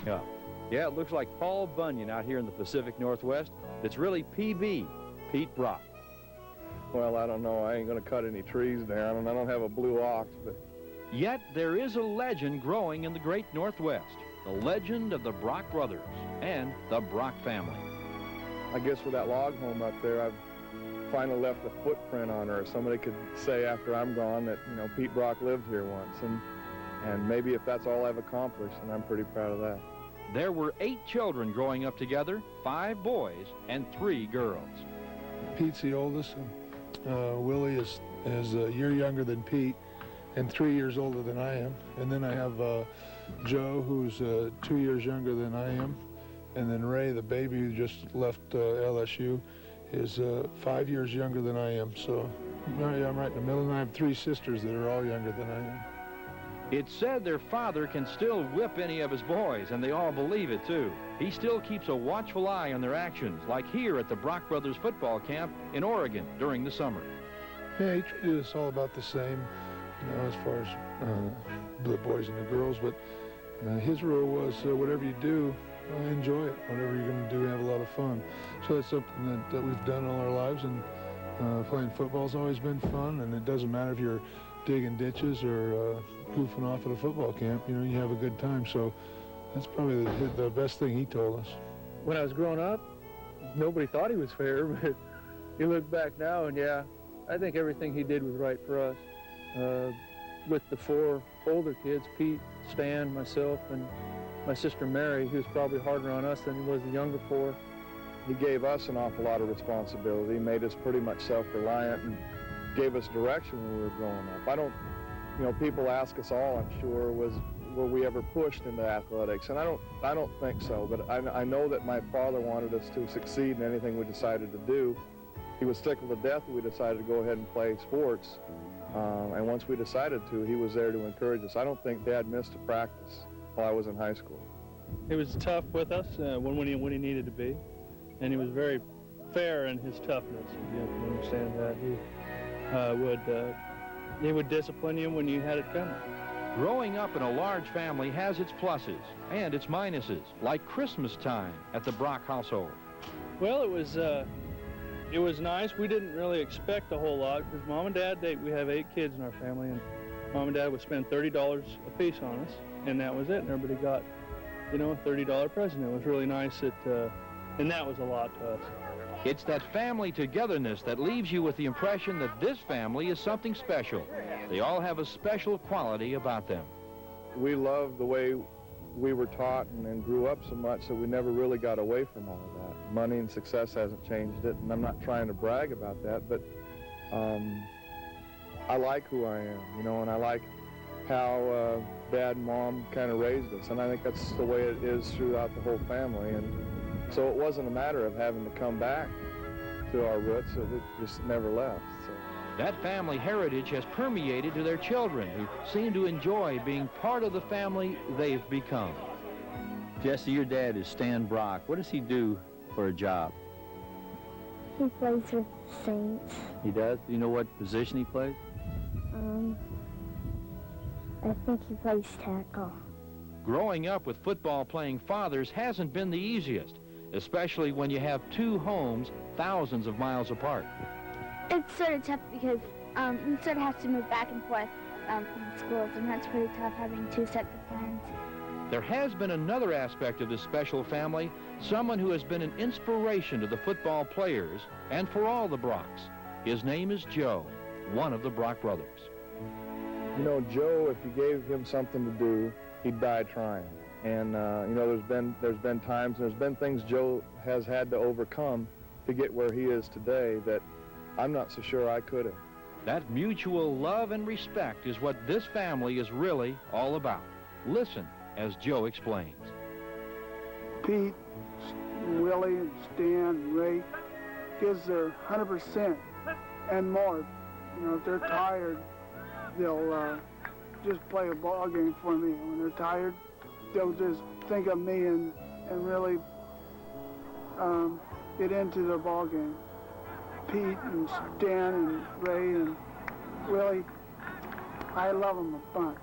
Yeah. Yeah, it looks like Paul Bunyan out here in the Pacific Northwest. It's really PB, Pete Brock. Well, I don't know. I ain't going to cut any trees down, and I don't have a blue ox, but... Yet there is a legend growing in the great Northwest, the legend of the Brock brothers and the Brock family. I guess with that log home up there, I've finally left a footprint on her. Somebody could say after I'm gone that, you know, Pete Brock lived here once, and maybe if that's all I've accomplished, then I'm pretty proud of that. There were 8 children growing up together, 5 boys and 3 girls. Pete's the oldest, and Willie is a year younger than Pete and 3 years older than I am. And then I have Joe, who's 2 years younger than I am. And then Ray, the baby who just left LSU, is 5 years younger than I am. So I'm right in the middle, and I have 3 sisters that are all younger than I am. It's said their father can still whip any of his boys, and they all believe it, too. He still keeps a watchful eye on their actions, like here at the Brock Brothers football camp in Oregon during the summer. Yeah, he treated us all about the same, you know, as far as the boys and the girls, but his rule was whatever you do, enjoy it. Whatever you're going to do, have a lot of fun. So that's something that we've done all our lives, and playing football's always been fun, and it doesn't matter if you're digging ditches or goofing off at a football camp, you know, you have a good time. So that's probably the best thing he told us. When I was growing up, nobody thought he was fair, but you look back now, and yeah, I think everything he did was right for us. With the 4 older kids, Pete, Stan, myself, and my sister Mary, who's probably harder on us than he was the younger 4. He gave us an awful lot of responsibility, made us pretty much self-reliant, and gave us direction when we were growing up. I don't, you know, people ask us all, I'm sure, were we ever pushed into athletics? And I don't think so, but I know that my father wanted us to succeed in anything we decided to do. He was tickled to death that we decided to go ahead and play sports. And once we decided to, he was there to encourage us. I don't think Dad missed a practice while I was in high school. He was tough with us when he needed to be, and he was very fair in his toughness. You can understand that. He would discipline you when you had it coming. Growing up in a large family has its pluses and its minuses, like Christmas time at the Brock household. Well, it was nice. We didn't really expect a whole lot because Mom and Dad, we have 8 kids in our family, and Mom and Dad would spend $30 a piece on us, and that was it. And everybody got, you know, a $30 present. It was really nice, and that was a lot to us. It's that family togetherness that leaves you with the impression that this family is something special. They all have a special quality about them. We love the way we were taught and grew up so much that we never really got away from all of that. Money and success hasn't changed it, and I'm not trying to brag about that, but I like who I am, you know, and I like how Dad and Mom kind of raised us, and I think that's the way it is throughout the whole family. And so it wasn't a matter of having to come back to our roots, it just never left. So. That family heritage has permeated to their children, who seem to enjoy being part of the family they've become. Jesse, your dad is Stan Brock. What does he do for a job? He plays with the Saints. He does? Do you know what position he plays? I think he plays tackle. Growing up with football-playing fathers hasn't been the easiest, especially when you have 2 homes thousands of miles apart. It's sort of tough because we sort of have to move back and forth from schools, and that's pretty tough having 2 sets of friends. There has been another aspect of this special family, someone who has been an inspiration to the football players and for all the Brocks. His name is Joe, one of the Brock brothers. You know, Joe, if you gave him something to do, he'd die trying. And you know, there's been times, there's been things Joe has had to overcome to get where he is today that I'm not so sure I could have. That mutual love and respect is what this family is really all about. Listen as Joe explains. Pete, Willie, Stan, Ray gives their 100% and more. You know, if they're tired, they'll just play a ball game for me. When they're tired, they'll just think of me and really get into the ball game. Pete and Stan and Ray and Willie, I love them a bunch.